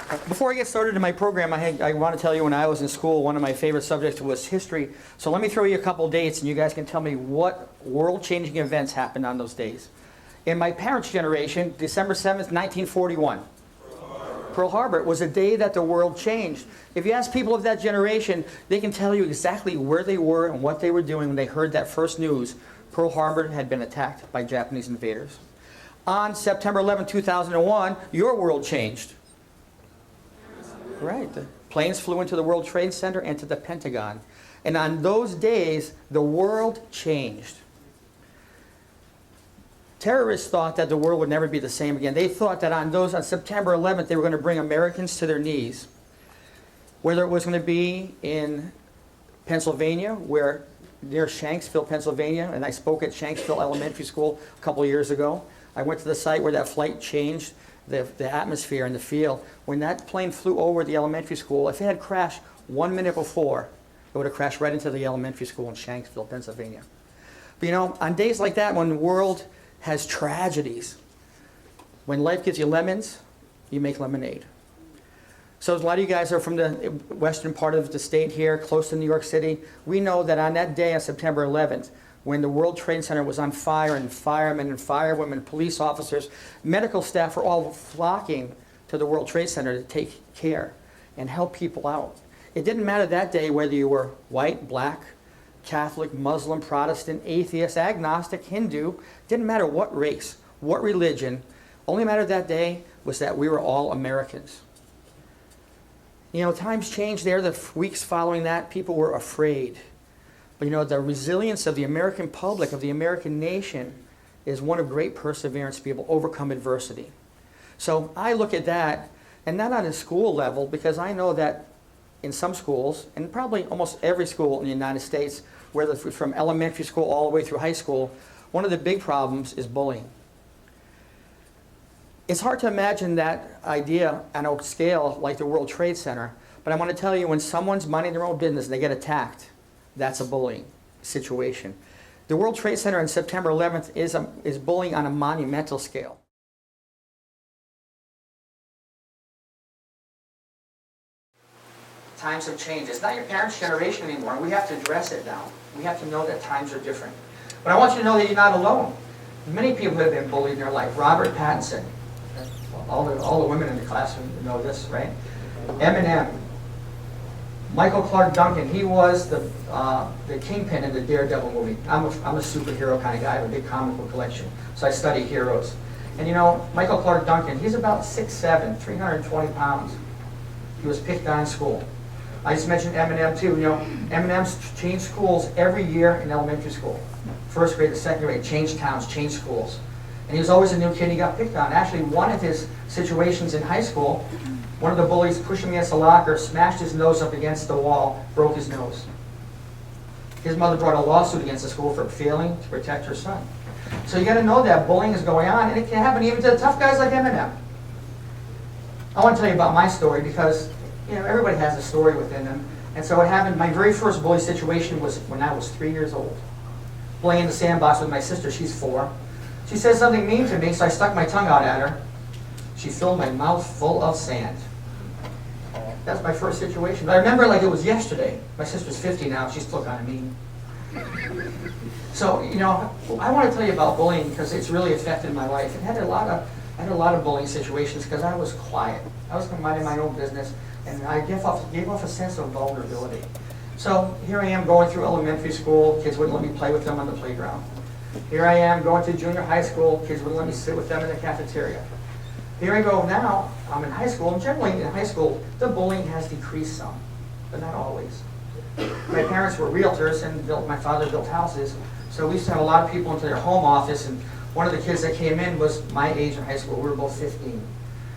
Before I get started in my program, I want to tell you when I was in school, one of my favorite subjects was history. So let me throw you a couple dates, and you guys can tell me what world-changing events happened on those days. In my parents' generation, December 7th, 1941. Pearl Harbor was a day that the world changed. If you ask people of that generation, they can tell you exactly where they were and what they were doing when they heard that first news. Pearl Harbor had been attacked by Japanese invaders. On September 11, 2001, your world changed. Right. The planes flew into the World Trade Center and to the Pentagon. And on those days, the world changed. Terrorists thought that the world would never be the same again. They thought that on September 11th, they were going to bring Americans to their knees. Whether it was going to be in Pennsylvania, near Shanksville, Pennsylvania, and I spoke at Shanksville Elementary School a couple of years ago. I went to the site where that flight changed the atmosphere and the field. When that plane flew over the elementary school, if it had crashed 1 minute before, it would have crashed right into the elementary school in Shanksville, Pennsylvania. But you know, on days like that, when the world has tragedies, when life gives you lemons, you make lemonade. So a lot of you guys are from the western part of the state here, close to New York City. We know that on that day on September 11th, when the World Trade Center was on fire and firemen and firewomen, police officers, medical staff were all flocking to the World Trade Center to take care and help people out. It didn't matter that day whether you were white, black, Catholic, Muslim, Protestant, atheist, agnostic, Hindu. Didn't matter what race, what religion. Only mattered that day was that we were all Americans. You know, times changed there. The weeks following that, people were afraid. But you know, the resilience of the American public, of the American nation, is one of great perseverance to be able to overcome adversity. So I look at that, and not on a school level, because I know that in some schools, and probably almost every school in the United States, whether from elementary school all the way through high school, one of the big problems is bullying. It's hard to imagine that idea on a scale like the World Trade Center, but I want to tell you, when someone's minding their own business and they get attacked, that's a bullying situation. The World Trade Center on September 11th is bullying on a monumental scale. Times have changed. It's not your parents' generation anymore. We have to address it now. We have to know that times are different. But I want you to know that you're not alone. Many people have been bullied in their life. Robert Pattinson. All the women in the classroom know this, right? Eminem. Michael Clark Duncan. He was the kingpin in the Daredevil movie. I'm a superhero kind of guy. I have a big comic book collection. So I study heroes. And you know, Michael Clark Duncan, he's about 6'7", 320 pounds. He was picked on in school. I just mentioned Eminem too. You know, Eminem's changed schools every year in elementary school. First grade to second grade, changed towns, changed schools. And he was always a new kid he got picked on. Actually, one of his situations in high school, one of the bullies pushed him against a locker, smashed his nose up against the wall, broke his nose. His mother brought a lawsuit against the school for failing to protect her son. So you got to know that bullying is going on, and it can happen even to the tough guys like Eminem. I want to tell you about my story because, you know, everybody has a story within them. And so what happened, my very first bully situation was when I was 3 years old. Playing in the sandbox with my sister, she's 4. She said something mean to me, so I stuck my tongue out at her. She filled my mouth full of sand. That's my first situation. But I remember like it was yesterday. My sister's 50 now, she's still kind of mean. So, you know, I want to tell you about bullying because it's really affected my life. I had a lot of bullying situations because I was quiet. I was minding my own business, and I gave off a sense of vulnerability. So here I am going through elementary school. Kids wouldn't let me play with them on the playground. Here I am going to junior high school. Kids wouldn't let me sit with them in the cafeteria. Here I go now. I'm in high school, and generally in high school, the bullying has decreased some, but not always. My parents were realtors, and my father built houses, so we used to have a lot of people into their home office, and one of the kids that came in was my age in high school. We were both 15.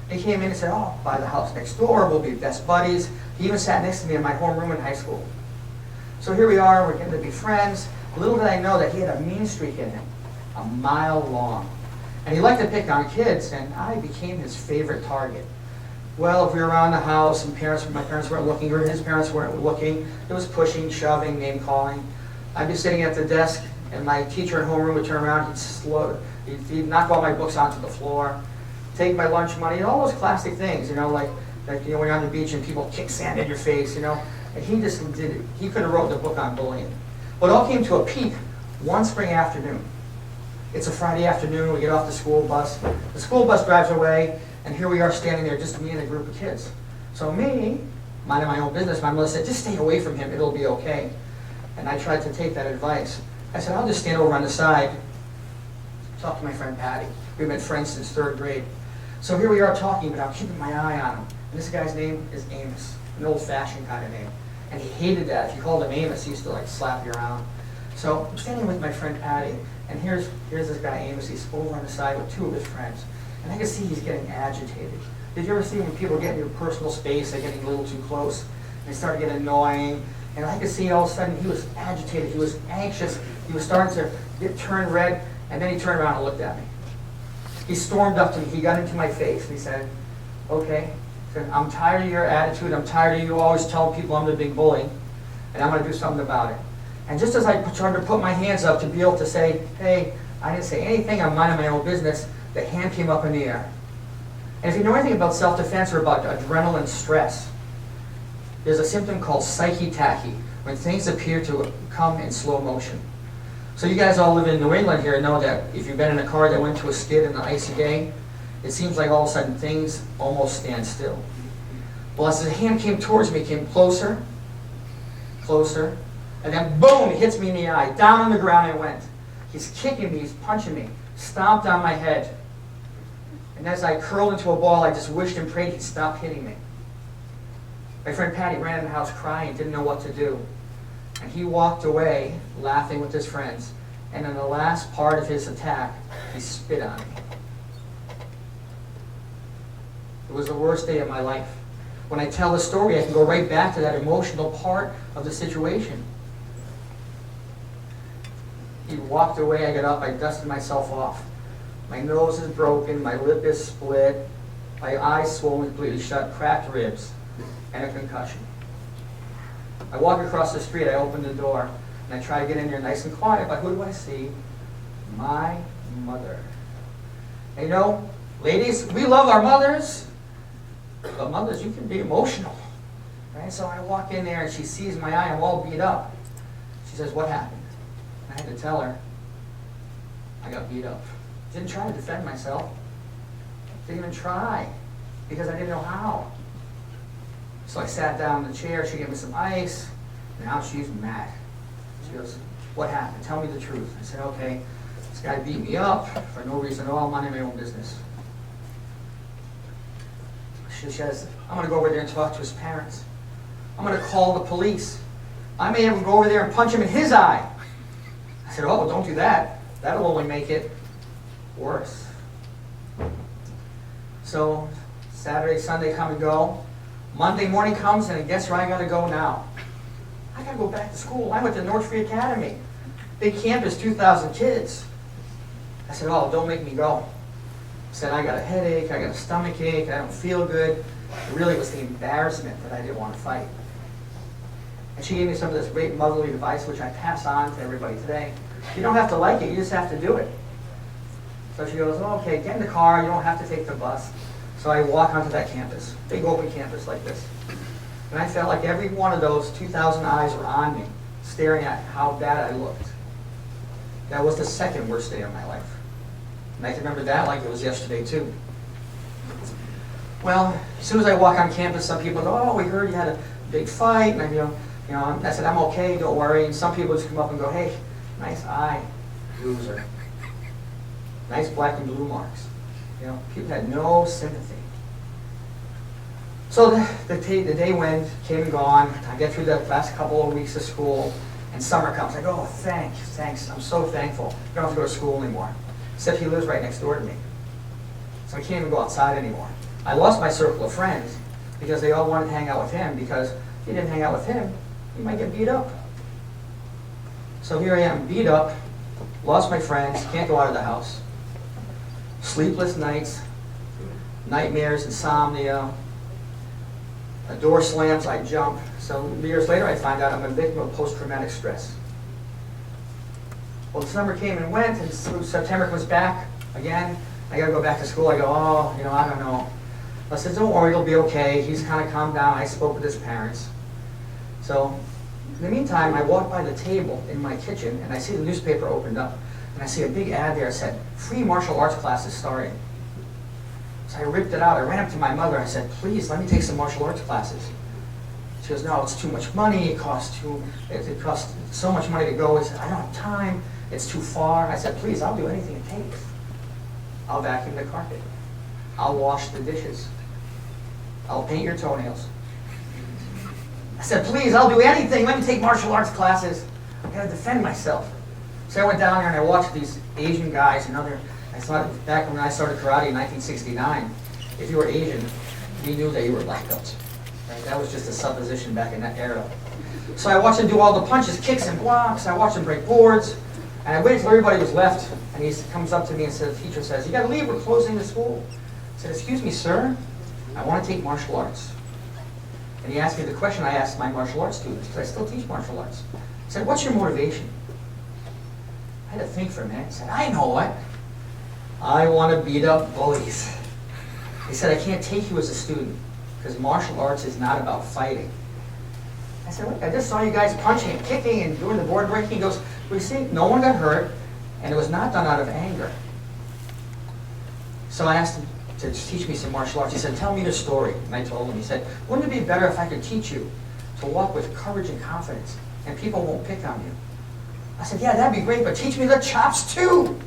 He came in and said, "Oh, buy the house next door. We'll be best buddies." He even sat next to me in my homeroom in high school. So here we are. We're getting to be friends. Little did I know that he had a mean streak in him, a mile long. And he liked to pick on kids, and I became his favorite target. Well, if we were around the house and my parents weren't looking, or his parents weren't looking, it was pushing, shoving, name-calling. I'd be sitting at the desk, and my teacher in homeroom would turn around, he'd knock all my books onto the floor, take my lunch money, all those classic things, you know, like Like, when you're on the beach and people kick sand in your face, And he just did it. He could have wrote the book on bullying. But it all came to a peak one spring afternoon. It's a Friday afternoon, we get off the school bus. The school bus drives away, and here we are standing there, just me and a group of kids. So me, minding my own business, my mother said, just stay away from him, it'll be okay. And I tried to take that advice. I said, I'll just stand over on the side, talk to my friend Patty. We've been friends since 3rd grade. So here we are talking, but I'm keeping my eye on him. And this guy's name is Amos, an old-fashioned kind of name. And he hated that. If you called him Amos, he used to slap you around. So I'm standing with my friend Patty, and here's this guy Amos. He's over on the side with 2 of his friends. And I can see he's getting agitated. Did you ever see when people get in your personal space, they're getting a little too close, and they start getting annoying? And I could see all of a sudden he was agitated, he was anxious, he was starting to turn red, and then he turned around and looked at me. He stormed up to me, he got into my face, and he said, okay, I'm tired of your attitude, I'm tired of you always telling people I'm the big bully, and I'm going to do something about it. And just as I tried to put my hands up to be able to say, hey, I didn't say anything, I'm minding my own business, the hand came up in the air. And if you know anything about self-defense or about adrenaline stress, there's a symptom called psyche-tachy, when things appear to come in slow motion. So you guys all live in New England here know that if you've been in a car that went to a skid in an icy day, it seems like all of a sudden things almost stand still. Well, as his hand came towards me, it came closer, closer, and then boom, it hits me in the eye. Down on the ground I went. He's kicking me, he's punching me, stomped on my head. And as I curled into a ball, I just wished and prayed he'd stop hitting me. My friend Patty ran in the house crying, didn't know what to do. And he walked away laughing with his friends. And in the last part of his attack, he spit on me. It was the worst day of my life. When I tell the story, I can go right back to that emotional part of the situation. He walked away, I got up, I dusted myself off. My nose is broken, my lip is split, my eyes swollen completely shut, cracked ribs, and a concussion. I walk across the street, I open the door, and I try to get in there nice and quiet, but who do I see? My mother. And ladies, we love our mothers, but mothers, you can be emotional. Right? So I walk in there, and she sees my eye, I'm all beat up. She says, what happened? I had to tell her, I got beat up. Didn't try to defend myself. Didn't even try, because I didn't know how. So I sat down in the chair, she gave me some ice, and now she's mad. She goes, what happened? Tell me the truth. I said, okay, this guy beat me up for no reason at all, I'm minding my own business. She says, I'm going to go over there and talk to his parents. I'm going to call the police. I may even go over there and punch him in his eye. I said, oh, don't do that. That'll only make it worse. So Saturday, Sunday come and go. Monday morning comes, and guess where I got to go now? I got to go back to school. I went to North Free Academy. Big campus, 2,000 kids. I said, oh, don't make me go. I said, I got a headache, I got a stomach ache, I don't feel good. It really was the embarrassment that I didn't want to fight. And she gave me some of this great motherly advice, which I pass on to everybody today. You don't have to like it, you just have to do it. So she goes, oh, okay, get in the car, you don't have to take the bus. So I walk onto that campus, big open campus like this. And I felt like every one of those 2,000 eyes were on me, staring at how bad I looked. That was the second worst day of my life. And I can remember that like it was yesterday too. Well, as soon as I walk on campus, some people go, oh, we heard you had a big fight. And I said, I'm okay, don't worry. And some people just come up and go, hey, nice eye, loser. Nice black and blue marks. People had no sympathy. So the day came and gone. I get through the last couple of weeks of school, and summer comes. I go, oh, thanks, I'm so thankful. I don't have to go to school anymore. Except he lives right next door to me. So I can't even go outside anymore. I lost my circle of friends because they all wanted to hang out with him, because if you didn't hang out with him, you might get beat up. So here I am, beat up, lost my friends, can't go out of the house. Sleepless nights, nightmares, insomnia. A door slams, I jump. So years later I find out I'm a victim of post-traumatic stress. Well, the summer came and went, and September comes back again. I got to go back to school. I go, oh, I don't know. I said, don't worry, he'll be okay. He's kind of calmed down. I spoke with his parents. So in the meantime, I walked by the table in my kitchen, and I see the newspaper opened up, and I see a big ad there that said, free martial arts classes starting. So I ripped it out. I ran up to my mother. I said, please, let me take some martial arts classes. She goes, no, it's too much money. It costs so much money to go. I said, I don't have time. It's too far. I said, please, I'll do anything it takes. I'll vacuum the carpet. I'll wash the dishes. I'll paint your toenails. I said, please, I'll do anything. Let me take martial arts classes. I've got to defend myself. So I went down there and I watched these Asian guys and other. I thought back when I started karate in 1969, if you were Asian, we knew that you were black belts. Right? That was just a supposition back in that era. So I watched him do all the punches, kicks, and blocks. I watched him break boards. And I waited until everybody was left. And he comes up to me and says, the teacher says, you got to leave. We're closing the school. I said, excuse me, sir. I want to take martial arts. And he asked me the question I asked my martial arts students, because I still teach martial arts. I said, what's your motivation? I had to think for a minute. I said, I know what. I want to beat up bullies. He said, I can't take you as a student, because martial arts is not about fighting. I said, look, I just saw you guys punching and kicking and doing the board breaking. He goes, well, you see, no one got hurt, and it was not done out of anger. So I asked him to teach me some martial arts. He said, tell me your story. And I told him, he said, wouldn't it be better if I could teach you to walk with courage and confidence, and people won't pick on you? I said, yeah, that'd be great, but teach me the chops too.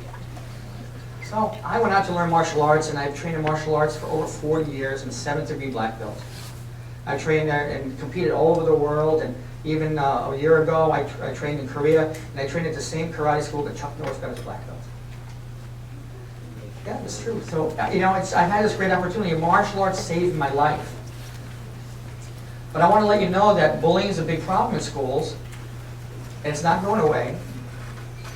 So I went out to learn martial arts, and I've trained in martial arts for over 40 years and 7th-degree black belt. I trained there and competed all over the world, and even a year ago I trained in Korea, and I trained at the same karate school that Chuck Norris got his black belt. Yeah, it's true. So, you know, I've had this great opportunity. Martial arts saved my life. But I want to let you know that bullying is a big problem in schools, and it's not going away,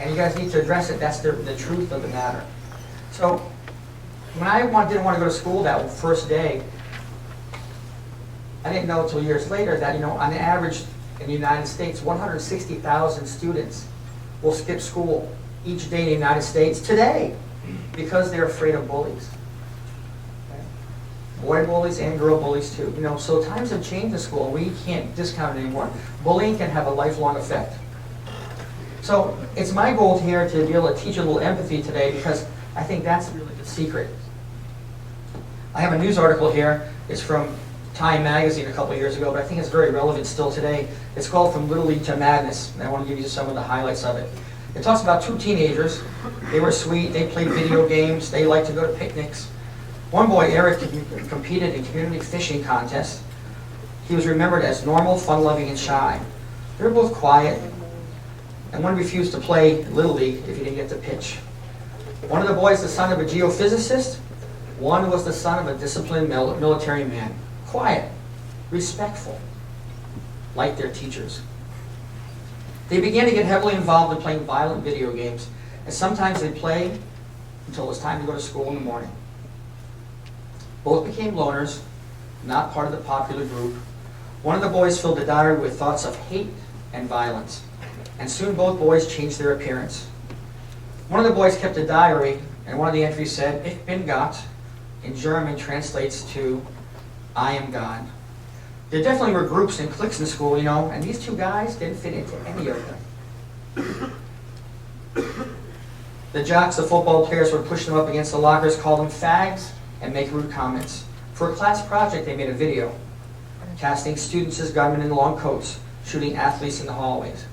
and you guys need to address it. That's the truth of the matter. So, when I didn't want to go to school that first day, I didn't know until years later that, you know, on average in the United States, 160,000 students will skip school each day in the United States today because they're afraid of bullies. Okay? Boy bullies and girl bullies too. You know, so times have changed in school. We can't discount it anymore. Bullying can have a lifelong effect. So it's my goal here to be able to teach a little empathy today, because I think that's really the secret. I have a news article here. It's from Time magazine a couple of years ago, but I think it's very relevant still today. It's called From Little League to Madness, and I want to give you some of the highlights of it. It talks about two teenagers. They were sweet, they played video games, they liked to go to picnics. One boy, Eric, competed in community fishing contests. He was remembered as normal, fun-loving, and shy. They were both quiet, and one refused to play Little League if he didn't get the pitch. One of the boys, the son of a geophysicist. One was the son of a disciplined military man. Quiet, respectful, like their teachers. They began to get heavily involved in playing violent video games, and sometimes they'd play until it was time to go to school in the morning. Both became loners, not part of the popular group. One of the boys filled a diary with thoughts of hate and violence, and soon both boys changed their appearance. One of the boys kept a diary, and one of the entries said, "Ich bin Gott," in German translates to, I am God. There definitely were groups and cliques in school, you know, and these two guys didn't fit into any of them. The jocks, the football players, would push them up against the lockers, call them fags, and make rude comments. For a class project, they made a video, casting students as gunmen in long coats, shooting athletes in the hallways.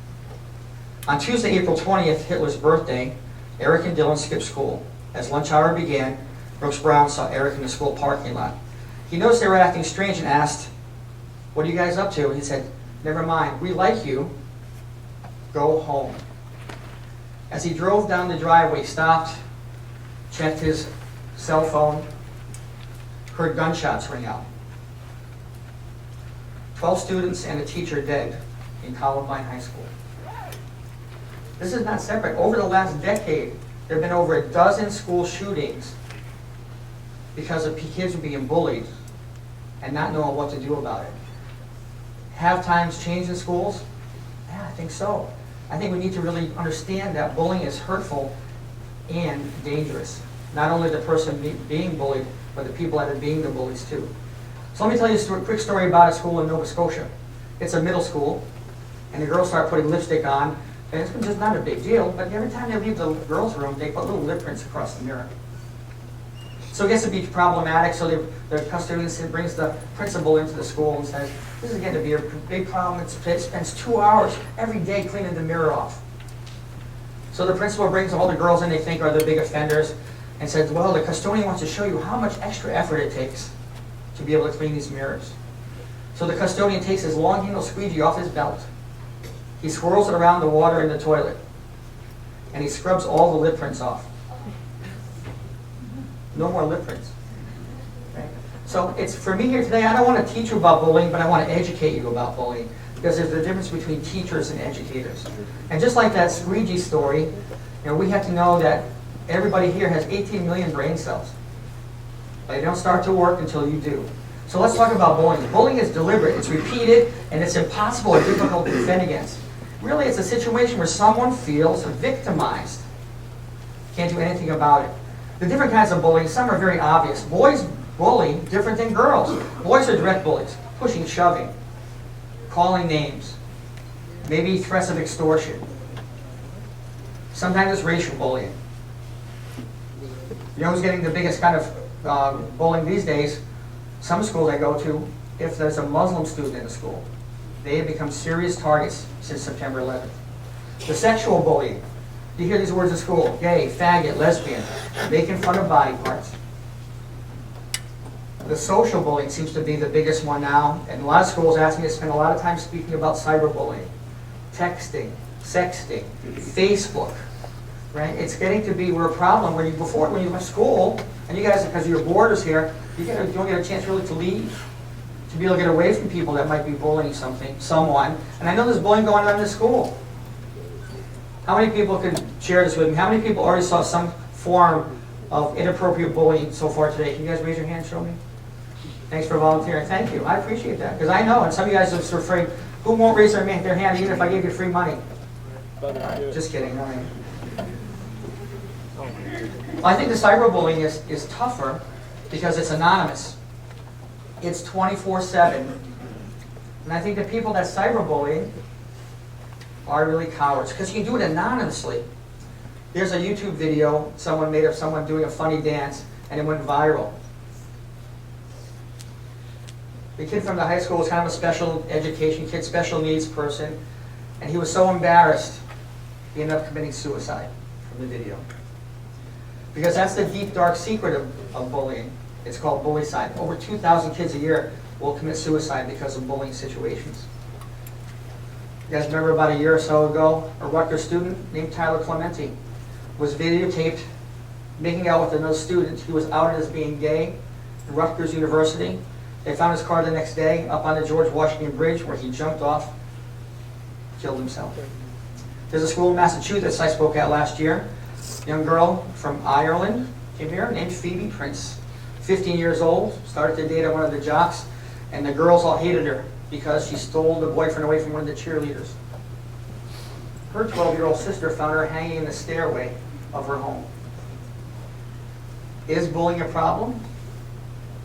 On Tuesday, April 20th, Hitler's birthday, Eric and Dylan skipped school. As lunch hour began, Brooks Brown saw Eric in the school parking lot. He noticed they were acting strange and asked, "What are you guys up to?" He said, "Never mind, we like you. Go home." As he drove down the driveway, he stopped, checked his cell phone, heard gunshots ring out. 12 students and a teacher dead in Columbine High School. This is not separate. Over the last decade, there have been over a dozen school shootings because of kids were being bullied and not knowing what to do about it. Have times changed in schools? Yeah, I think so. I think we need to really understand that bullying is hurtful and dangerous. Not only the person being bullied, but the people that are being the bullies too. So let me tell you a quick story about a school in Nova Scotia. It's a middle school, and the girls start putting lipstick on, and it's just not a big deal, but every time they leave the girls' room, they put little lip prints across the mirror. So it gets to be problematic, so the custodian brings the principal into the school and says, this is getting to be a big problem. It spends 2 hours every day cleaning the mirror off. So the principal brings all the girls in they think are the big offenders and says, well, the custodian wants to show you how much extra effort it takes to be able to clean these mirrors. So the custodian takes his long handle squeegee off his belt. He swirls it around the water in the toilet. And he scrubs all the lip prints off. No more lip prints. Okay? So it's for me here today, I don't want to teach you about bullying, but I want to educate you about bullying. Because there's a difference between teachers and educators. And just like that squeegee story, we have to know that everybody here has 18 million brain cells. They don't start to work until you do. So let's talk about bullying. Bullying is deliberate, it's repeated, and it's impossible or difficult to defend against. Really, it's a situation where someone feels victimized. Can't do anything about it. The different kinds of bullying, some are very obvious. Boys bully different than girls. Boys are direct bullies, pushing, shoving, calling names, maybe threats of extortion. Sometimes it's racial bullying. You know who's getting the biggest kind of bullying these days? Some schools I go to, if there's a Muslim student in the school, they have become serious targets since September 11th. The sexual bullying. You hear these words in school: gay, faggot, lesbian, making fun of body parts. The social bullying seems to be the biggest one now, and a lot of schools ask me to spend a lot of time speaking about cyberbullying, texting, sexting, Facebook. Right? It's getting to be a problem where before when you left school, and you guys, because you're boarders here, you don't get a chance really to leave, to be able to get away from people that might be bullying someone. And I know there's bullying going on in the school. How many people could share this with me? How many people already saw some form of inappropriate bullying so far today? Can you guys raise your hand and show me? Thanks for volunteering. Thank you. I appreciate that. Because I know, and some of you guys are afraid, who won't raise their hand even if I gave you free money? Just kidding. All right. I think the cyberbullying is tougher because it's anonymous. It's 24/7. And I think the people that cyberbully are really cowards because you can do it anonymously. There's a YouTube video someone made of someone doing a funny dance and it went viral. The kid from the high school was kind of a special education kid, special needs person, and he was so embarrassed he ended up committing suicide from the video. Because that's the deep, dark secret of bullying. It's called bullycide. Over 2,000 kids a year will commit suicide because of bullying situations. You guys remember about a year or so ago, a Rutgers student named Tyler Clementi was videotaped making out with another student. He was outed as being gay at Rutgers University. They found his car the next day up on the George Washington Bridge where he jumped off, killed himself. There's a school in Massachusetts I spoke at last year. A young girl from Ireland came here named Phoebe Prince. 15 years old, started to date one of the jocks, and the girls all hated her because she stole the boyfriend away from one of the cheerleaders. Her 12-year-old sister found her hanging in the stairway of her home. Is bullying a problem?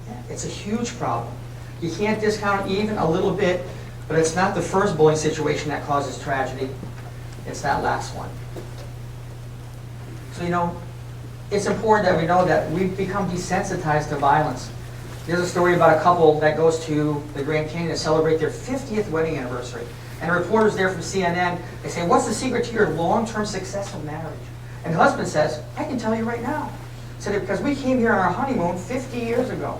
Yeah, it's a huge problem. You can't discount even a little bit, but it's not the first bullying situation that causes tragedy. It's that last one. So, it's important that we know that we've become desensitized to violence. There's a story about a couple that goes to the Grand Canyon to celebrate their 50th wedding anniversary. And a reporter's there from CNN. They say, what's the secret to your long-term successful marriage? And the husband says, I can tell you right now. He said, because we came here on our honeymoon 50 years ago.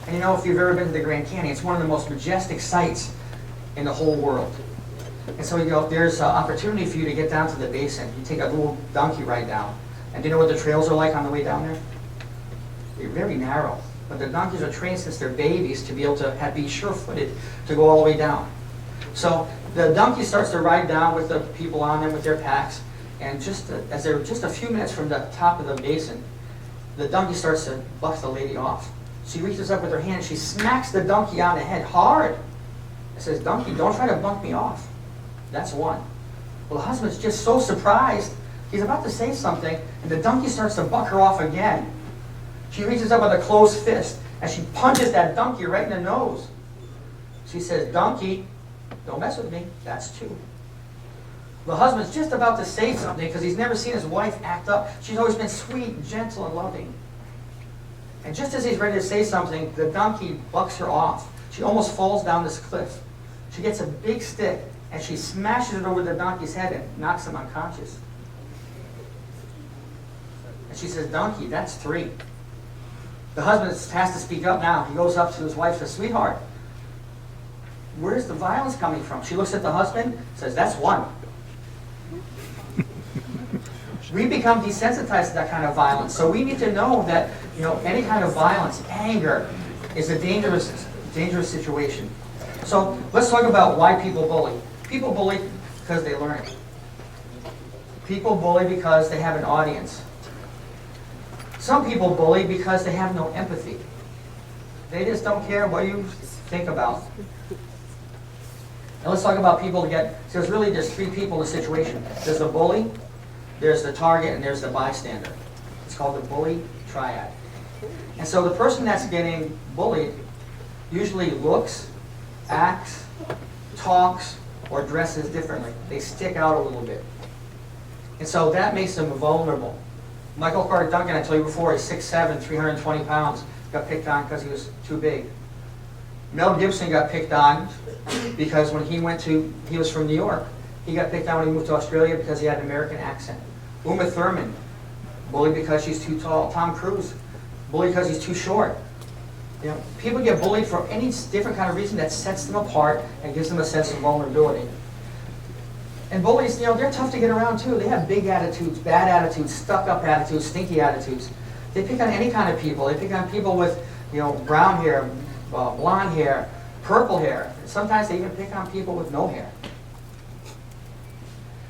And if you've ever been to the Grand Canyon, it's one of the most majestic sights in the whole world. And so there's an opportunity for you to get down to the basin. You take a little donkey ride down. And do you know what the trails are like on the way down there? They're very narrow. But the donkeys are trained since they're babies to be able to be sure-footed to go all the way down. So the donkey starts to ride down with the people on them with their packs. And as they're just a few minutes from the top of the basin, the donkey starts to buff the lady off. She reaches up with her hand. She smacks the donkey on the head hard. It says, donkey, don't try to bump me off. That's one. Well, the husband's just so surprised. He's about to say something, and the donkey starts to buck her off again. She reaches up with a closed fist, and she punches that donkey right in the nose. She says, "Donkey, don't mess with me, that's 2. The husband's just about to say something because he's never seen his wife act up. She's always been sweet, gentle, and loving. And just as he's ready to say something, the donkey bucks her off. She almost falls down this cliff. She gets a big stick, and she smashes it over the donkey's head and knocks him unconscious. And she says, "Donkey, that's 3. The husband has to speak up now. He goes up to his wife and says, "Sweetheart, where's the violence coming from?" She looks at the husband, says, "That's 1. We become desensitized to that kind of violence. So we need to know that, any kind of violence, anger, is a dangerous situation. So let's talk about why people bully. People bully because they learn it. People bully because they have an audience. Some people bully because they have no empathy. They just don't care what you think about. Now let's talk about people so there's 3 people in the situation. There's the bully, there's the target, and there's the bystander. It's called the Bully Triad. And so the person that's getting bullied usually looks, acts, talks, or dresses differently. They stick out a little bit. And so that makes them vulnerable. Michael Clark Duncan, I told you before, he's 6'7", 320 pounds, got picked on because he was too big. Mel Gibson got picked on because when he was from New York. He got picked on when he moved to Australia because he had an American accent. Uma Thurman, bullied because she's too tall. Tom Cruise, bullied because he's too short. People get bullied for any different kind of reason that sets them apart and gives them a sense of vulnerability. And bullies, they're tough to get around too. They have big attitudes, bad attitudes, stuck-up attitudes, stinky attitudes. They pick on any kind of people. They pick on people with, brown hair, blonde hair, purple hair. Sometimes they even pick on people with no hair.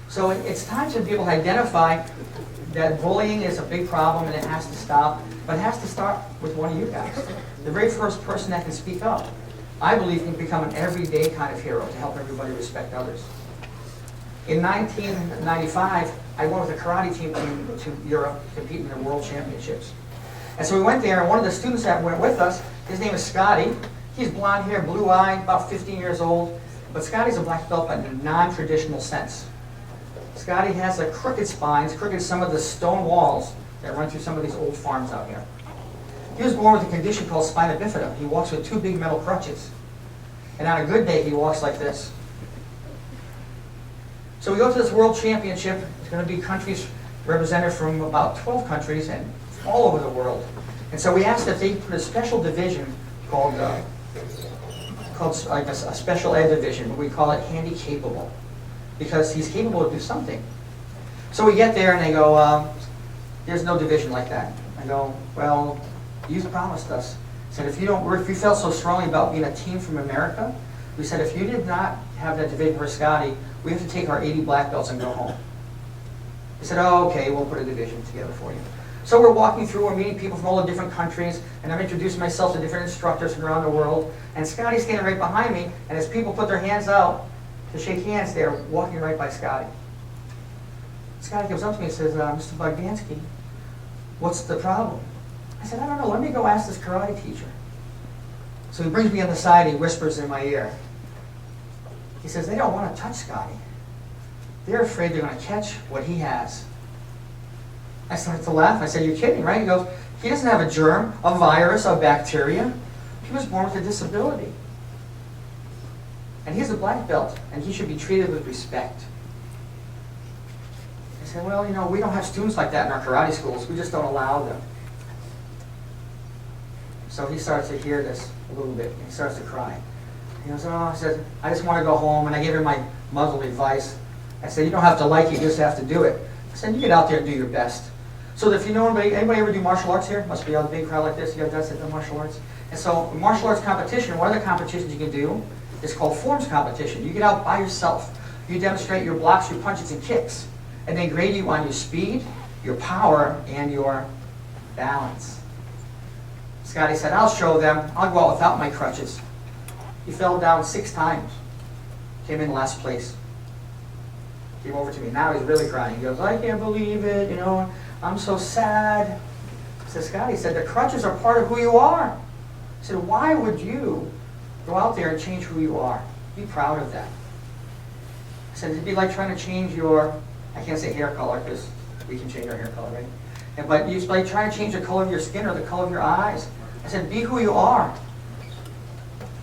So it's time for people to identify that bullying is a big problem and it has to stop, but it has to start with one of you guys. The very first person that can speak up, I believe, can become an everyday kind of hero to help everybody respect others. In 1995, I went with a karate team to Europe to compete in the World Championships. And so we went there, and one of the students that went with us, his name is Scotty. He's blonde hair, blue eye, about 15 years old. But Scotty's a black belt, but in a non-traditional sense. Scotty has a crooked spines, crooked some of the stone walls that run through some of these old farms out here. He was born with a condition called spina bifida. He walks with 2 big metal crutches. And on a good day, he walks like this. So we go to this World Championship. It's going to be countries represented from about 12 countries and all over the world. And so we asked if they put a special division called like a special ed division, but we call it handy capable, because he's capable to do something. So we get there and they go, "There's no division like that." I go, "Well, you promised us." I said, if you felt so strongly about being a team from America, we said, if you did not have that division for Scotty, we have to take our 80 black belts and go home. They said, "Oh, okay, we'll put a division together for you." So we're walking through, we're meeting people from all the different countries, and I'm introducing myself to different instructors from around the world, and Scotty's standing right behind me, and as people put their hands out to shake hands, they're walking right by Scotty. Scotty comes up to me and says, "Mr. Bogdanski, what's the problem?" I said, "I don't know, let me go ask this karate teacher." So he brings me on the side, he whispers in my ear. He says, "They don't want to touch Scotty. They're afraid they're going to catch what he has." I started to laugh. I said, "You're kidding, right?" He goes, "He doesn't have a germ, a virus, a bacteria. He was born with a disability. And he's a black belt, and he should be treated with respect." I said, "Well, we don't have students like that in our karate schools. We just don't allow them." So he starts to hear this a little bit. He starts to cry. He goes, "Oh," I said, "I just want to go home." And I gave him my muzzled advice. I said, "You don't have to like it, you just have to do it." I said, "You get out there and do your best." So if you know anybody ever do martial arts here? Must be a big crowd like this. You guys that do martial arts? And so martial arts competition, one of the competitions you can do is called forms competition. You get out by yourself. You demonstrate your blocks, your punches, and kicks. And they grade you on your speed, your power, and your balance. Scotty said, "I'll show them. I'll go out without my crutches." He fell down 6 times. Came in last place. Came over to me. Now he's really crying. He goes, I can't believe it, you know, I'm so sad. I said, Scott, he said, the crutches are part of who you are. I said, why would you go out there and change who you are? Be proud of that. I said, it'd be like trying to change your, I can't say hair color because we can change our hair color, right? But it's like trying to change the color of your skin or the color of your eyes. I said, be who you are.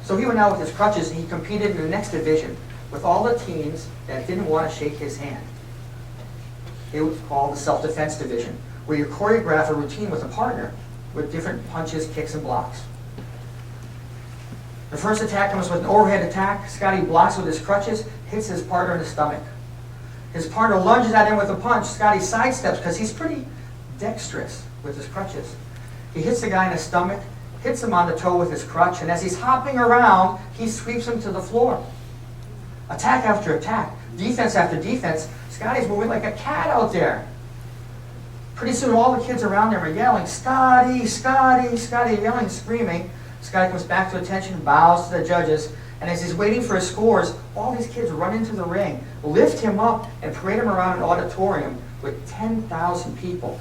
So he went out with his crutches and he competed in the next division with all the teams that didn't want to shake his hand. It was called the self-defense division, where you choreograph a routine with a partner with different punches, kicks, and blocks. The first attack comes with an overhead attack. Scotty blocks with his crutches, hits his partner in the stomach. His partner lunges at him with a punch. Scotty sidesteps because he's pretty dexterous with his crutches. He hits the guy in the stomach, hits him on the toe with his crutch, and as he's hopping around, he sweeps him to the floor. Attack after attack, defense after defense. Scotty's moving like a cat out there. Pretty soon all the kids around him are yelling, Scotty, Scotty, Scotty, yelling and screaming. Scotty comes back to attention, bows to the judges, and as he's waiting for his scores, all these kids run into the ring, lift him up, and parade him around an auditorium with 10,000 people.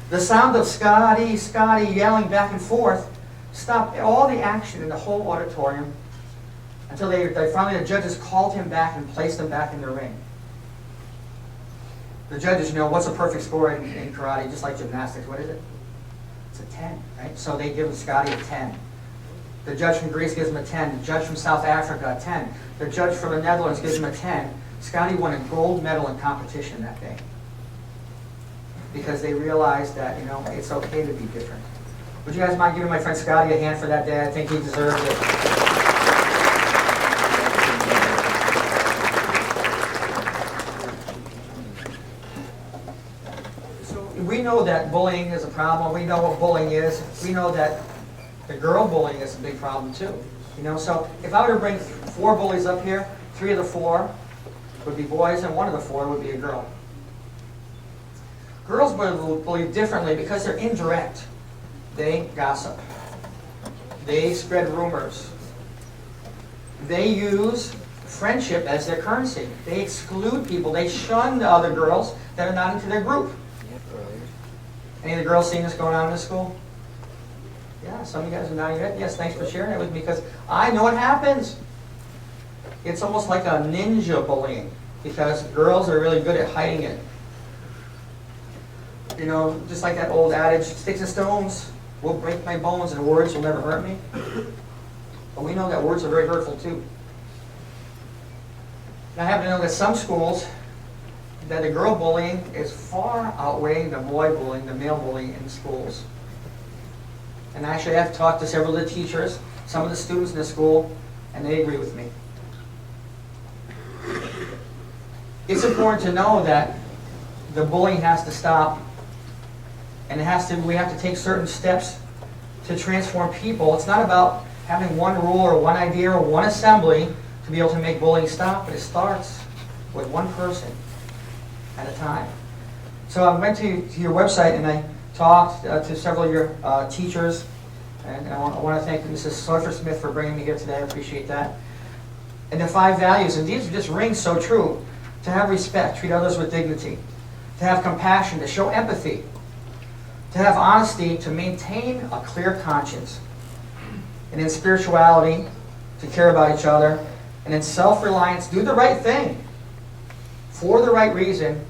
The sound of Scotty, Scotty yelling back and forth stopped all the action in the whole auditorium until finally the judges called him back and placed him back in the ring. The judges know what's a perfect score in karate, just like gymnastics. What is it? It's a 10, right? So they give Scotty a 10. The judge from Greece gives him a 10. The judge from South Africa, a 10. The judge from the Netherlands gives him a 10. Scotty won a gold medal in competition that day because they realized that, you know, it's okay to be different. Would you guys mind giving my friend Scotty a hand for that day? I think he deserves it. So we know that bullying is a problem. We know what bullying is. We know that the girl bullying is a big problem too. You know, so if I were to bring 4 bullies up here, 3 of the 4 would be boys and 1 of the 4 would be a girl. Girls bully differently because they're indirect. They gossip. They spread rumors. They use friendship as their currency. They exclude people. They shun the other girls that are not into their group. Any of the girls seeing this going on in the school? Yeah, some of you guys are nodding your head. Yes, thanks for sharing it with me because I know what happens. It's almost like a ninja bullying because girls are really good at hiding it. You know, just like that old adage, sticks and stones will break my bones and words will never hurt me. But we know that words are very hurtful too. And I happen to know that some schools, that the girl bullying is far outweighing the boy bullying, the male bullying in schools. And actually I've talked to several of the teachers, some of the students in the school, and they agree with me. It's important to know that the bullying has to stop. And we have to take certain steps to transform people. It's not about having one rule or one idea or one assembly to be able to make bullying stop, but it starts with one person at a time. So I went to your website and I talked to several of your teachers, and I want to thank Mrs. Sawyer-Smith for bringing me here today. I appreciate that. And the 5 values, and these just ring so true. To have respect, treat others with dignity. To have compassion, to show empathy. To have honesty, to maintain a clear conscience. And in spirituality, to care about each other. And in self-reliance, do the right thing for the right reason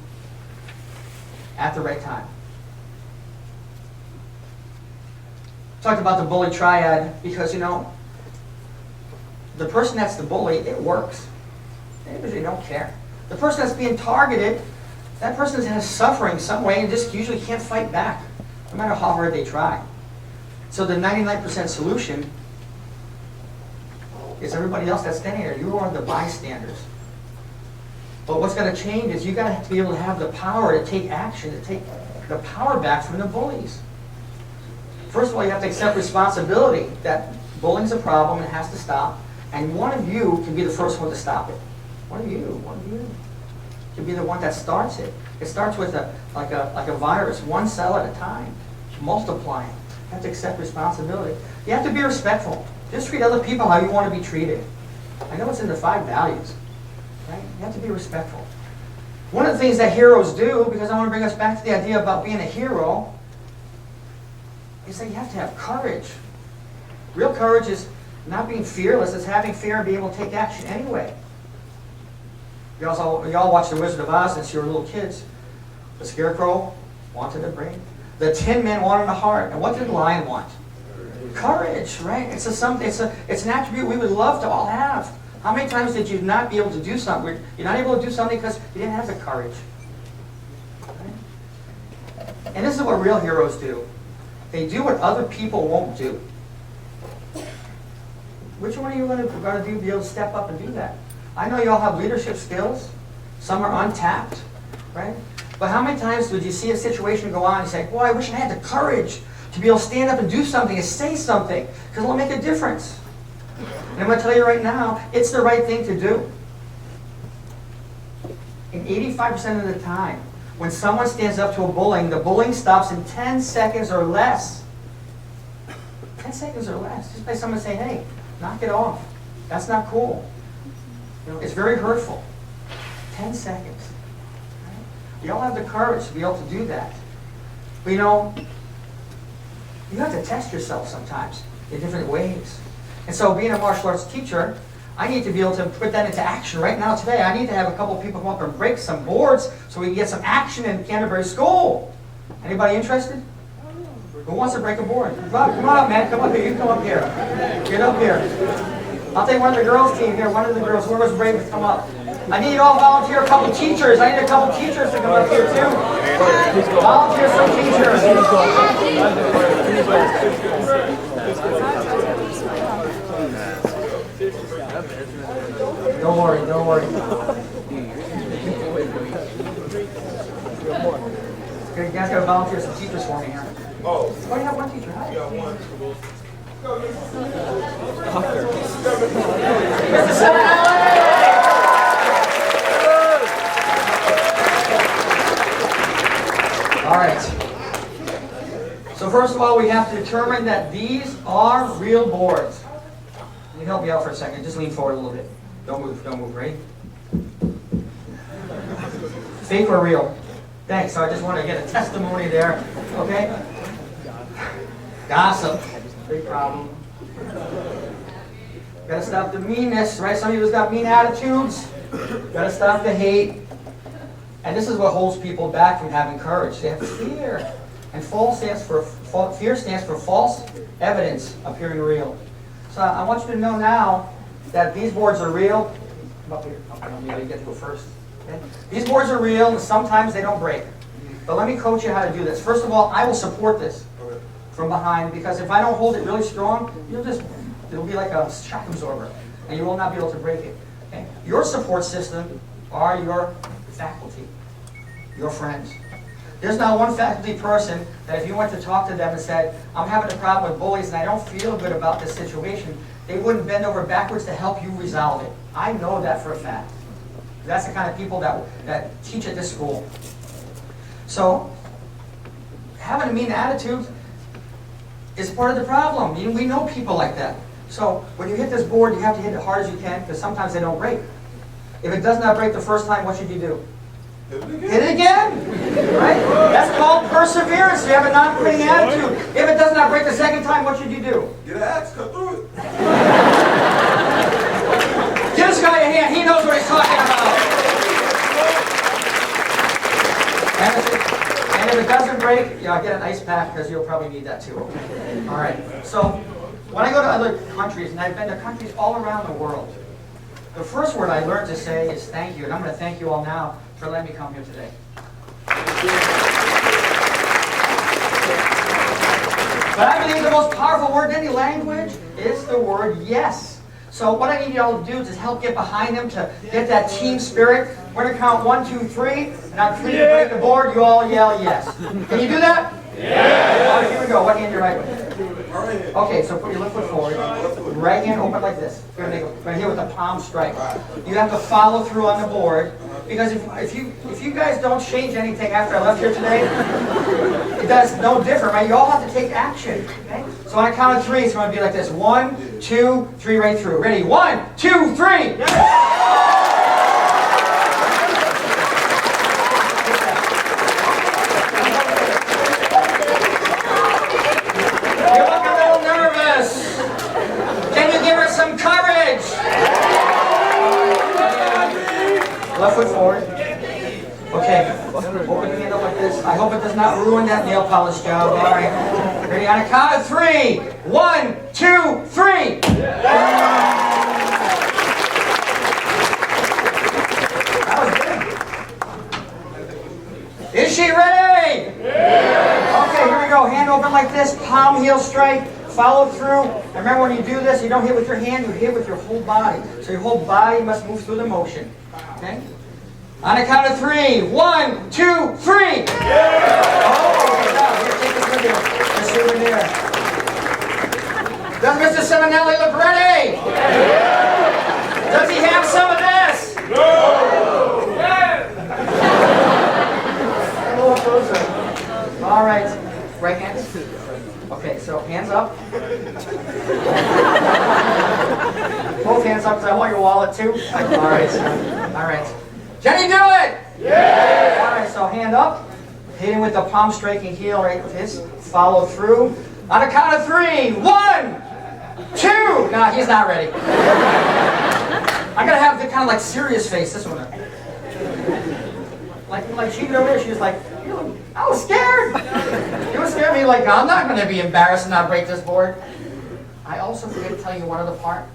at the right time. Talked about the Bully Triad because, you know, the person that's the bully, it works. They usually don't care. The person that's being targeted, that person has suffering some way and just usually can't fight back, no matter how hard they try. So the 99% solution is everybody else that's standing there. You are the bystanders. But what's going to change is you've got to have to be able to have the power to take action, to take the power back from the bullies. First of all, you have to accept responsibility that bullying's a problem and it has to stop. And one of you can be the first one to stop it. One of you can be the one that starts it. It starts with like a virus, one cell at a time, multiplying. You have to accept responsibility. You have to be respectful. Just treat other people how you want to be treated. I know it's in the 5 values. Right? You have to be respectful. One of the things that heroes do, because I want to bring us back to the idea about being a hero, is that you have to have courage. Real courage is not being fearless, it's having fear and being able to take action anyway. You all watched The Wizard of Oz since you were little kids. The Scarecrow wanted a brain. The Tin Man wanted a heart. And what did the Lion want? Courage, right? It's an attribute we would love to all have. How many times did you not be able to do something? You're not able to do something because you didn't have the courage. Right? And this is what real heroes do. They do what other people won't do. Which one are you going to do to be able to step up and do that? I know you all have leadership skills. Some are untapped, right? But how many times would you see a situation go on and say, boy, I wish I had the courage to be able to stand up and do something and say something, because it'll make a difference. And I'm going to tell you right now, it's the right thing to do. And 85% of the time, when someone stands up to a bullying, the bullying stops in 10 seconds or less. 10 seconds or less. Just by someone saying, hey, knock it off. That's not cool. You know, it's very hurtful. 10 seconds. Right? You all have the courage to be able to do that. But you know, you have to test yourself sometimes in different ways. And so being a martial arts teacher, I need to be able to put that into action right now today. I need to have a couple of people come up and break some boards so we can get some action in Canterbury School. Anybody interested? Who wants to break a board? Come on up, man. Come up here. You come up here. Get up here. I'll take one of the girls' team here. One of the girls, whoever's brave, to come up. I need you all to volunteer. A couple teachers. I need a couple teachers to come up here too. Volunteer some teachers. Don't worry. Don't worry. You guys got to volunteer some teachers for me here. Oh, you have one teacher. Hi. Yeah, one. All right. So first of all, we have to determine that these are real boards. Can you help me out for a second? Just lean forward a little bit. Don't move, right? Fake or real? Thanks. So I just want to get a testimony there. Okay? Gossip. Big problem. Gotta stop the meanness, right? Some of you got mean attitudes. Gotta stop the hate. And this is what holds people back from having courage. They have fear. And fear stands for false evidence appearing real. So I want you to know now that these boards are real. Come up here. Maybe you get to go first. Okay? These boards are real, and sometimes they don't break. But let me coach you how to do this. First of all, I will support this from behind, because if I don't hold it really strong, it'll be like a shock absorber, and you will not be able to break it. Okay? Your support system are your faculty, your friends. There's not one faculty person that if you went to talk to them and said, I'm having a problem with bullies and I don't feel good about this situation, they wouldn't bend over backwards to help you resolve it. I know that for a fact. That's the kind of people that teach at this school. So, having a mean attitude is part of the problem. We know people like that. So, when you hit this board, you have to hit it hard as you can, because sometimes they don't break. If it does not break the first time, what should you do? Hit it again. Right? That's called perseverance. You have a non-quitting attitude. If it does not break the second time, what should you do? Get an axe, cut through it. Give this guy a hand. He knows what he's talking about. And if it doesn't break, get an ice pack, because you'll probably need that too. Okay? All right. So when I go to other countries, and I've been to countries all around the world, the first word I learned to say is thank you. And I'm going to thank you all now for letting me come here today. But I believe the most powerful word in any language is the word yes. So what I need you all to do is just help get behind them to get that team spirit. We're going to count 1, 2, 3, and on 3 to break the board, you all yell yes. Can you do that? Yes. All right, here we go. What hand you're right with? Okay, so put your left foot forward. Right hand open like this. We're going to hit with a palm strike. You have to follow through on the board, because if you guys don't change anything after I left here today, it does no different, right? You all have to take action. Okay? So on a count of 3, it's going to be like this: 1, 2, 3, right through. Ready? 1, 2, 3. does not ruin that nail polish job. All right. Ready? On a count of 3. 1, 2, 3. That was good. Is she ready? Okay, here we go. Hand open like this. Palm heel strike. Follow through. And remember, when you do this, you don't hit with your hand, you hit with your whole body. So your whole body must move through the motion. Okay? On a count of 3. 1, 2, 3. Oh, good job. Here, take this with you. Just shoot in there. Does Mr. Seminelli look ready? Does he have some of this? No. A little closer. All right. Right hand. Okay, so hands up. Both hands up, because I want your wallet too. All right, all right. Can you do it? Yeah. All right, so hand up. Hitting with the palm striking heel right with his. Follow through. On a count of 3. 1, 2. Nah, he's not ready. I gotta have the kind of like serious face. This one. Like she over there, she was like, I was scared. You were scared me like, I'm not going to be embarrassed and not break this board. I also forget to tell you one other part.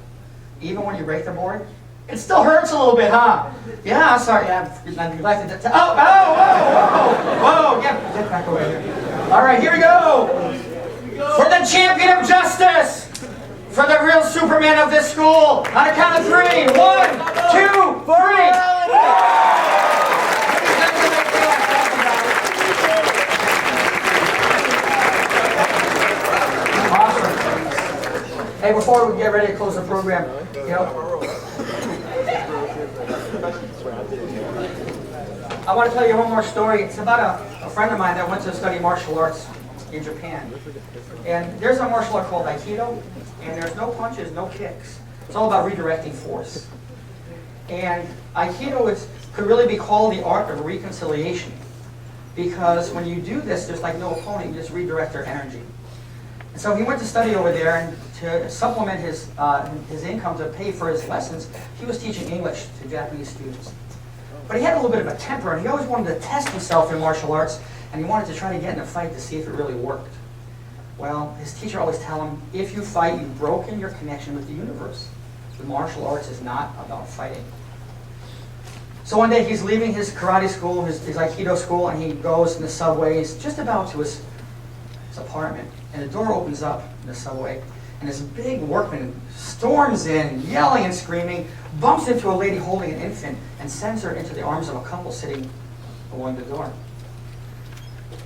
Even when you break the board, it still hurts a little bit, huh? Yeah, sorry. Yeah, I neglected to tell. Whoa. Get back over here. All right, here we go. For the champion of justice. For the real Superman of this school. On a count of 3. 1, 2, 3. Hey, before we get ready to close the program, I want to tell you one more story. It's about a friend of mine that went to study martial arts in Japan. And there's a martial art called Aikido, and there's no punches, no kicks. It's all about redirecting force. And Aikido could really be called the art of reconciliation, because when you do this, there's like no opponent, you just redirect their energy. And so he went to study over there, and to supplement his income to pay for his lessons, he was teaching English to Japanese students. But he had a little bit of a temper, and he always wanted to test himself in martial arts, and he wanted to try to get in a fight to see if it really worked. Well, his teacher always tell him, if you fight, you've broken your connection with the universe. The martial arts is not about fighting. So one day he's leaving his karate school, his Aikido school, and he goes in the subway. He's just about to his apartment, and the door opens up in the subway, and this big workman storms in, yelling and screaming, bumps into a lady holding an infant, and sends her into the arms of a couple sitting along the door.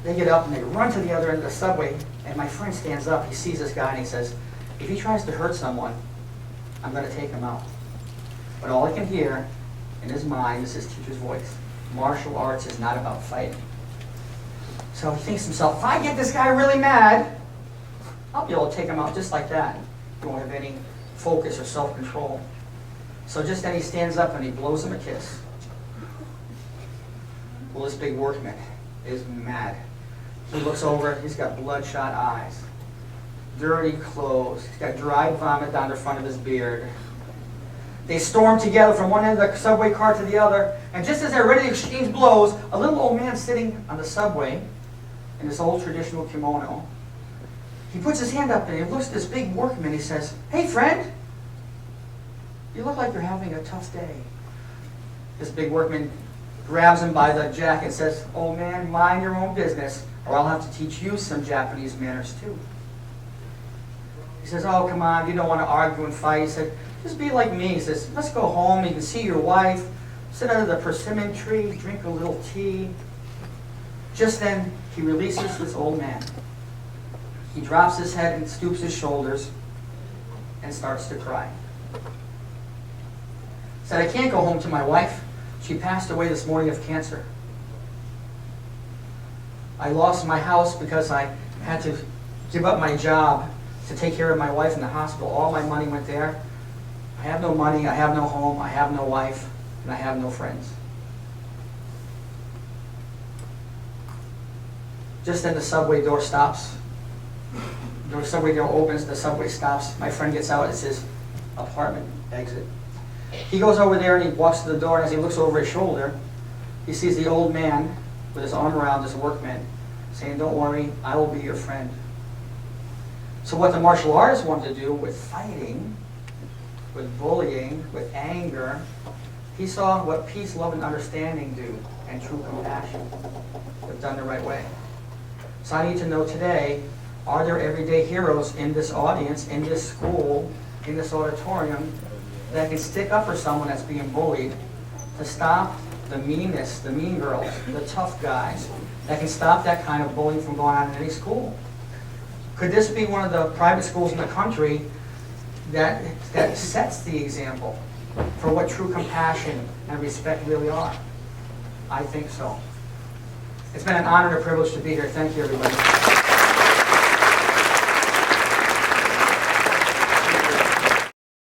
They get up and they run to the other end of the subway, and my friend stands up. He sees this guy and he says, if he tries to hurt someone, I'm going to take him out. But all I can hear in his mind is his teacher's voice. Martial arts is not about fighting. So he thinks to himself, if I get this guy really mad, I'll be able to take him out just like that. He won't have any focus or self-control. So just then he stands up and he blows him a kiss. Well, this big workman is mad. He looks over, he's got bloodshot eyes, dirty clothes, he's got dried vomit down the front of his beard. They storm together from one end of the subway car to the other, and just as they're ready to exchange blows, a little old man sitting on the subway in this old traditional kimono, he puts his hand up and he looks at this big workman. He says, hey friend, you look like you're having a tough day. This big workman grabs him by the jacket and says, old man, mind your own business, or I'll have to teach you some Japanese manners too. He says, oh, come on, you don't want to argue and fight. He said, just be like me. He says, let's go home. You can see your wife, sit under the persimmon tree, drink a little tea. Just then, he releases this old man. He drops his head and stoops his shoulders and starts to cry. He said, I can't go home to my wife. She passed away this morning of cancer. I lost my house because I had to give up my job to take care of my wife in the hospital. All my money went there. I have no money, I have no home, I have no wife, and I have no friends. Just then the subway door stops. The subway door opens, the subway stops. My friend gets out, it's his apartment exit. He goes over there and he walks to the door, and as he looks over his shoulder, he sees the old man with his arm around this workman, saying, don't worry, I will be your friend. So what the martial artist wanted to do with fighting, with bullying, with anger, he saw what peace, love, and understanding do, and true compassion, if done the right way. So I need to know today, are there everyday heroes in this audience, in this school, in this auditorium, that can stick up for someone that's being bullied, to stop the meanness, the mean girls, the tough guys, that can stop that kind of bullying from going on in any school? Could this be one of the private schools in the country that sets the example for what true compassion and respect really are? I think so. It's been an honor and a privilege to be here. Thank you, everybody.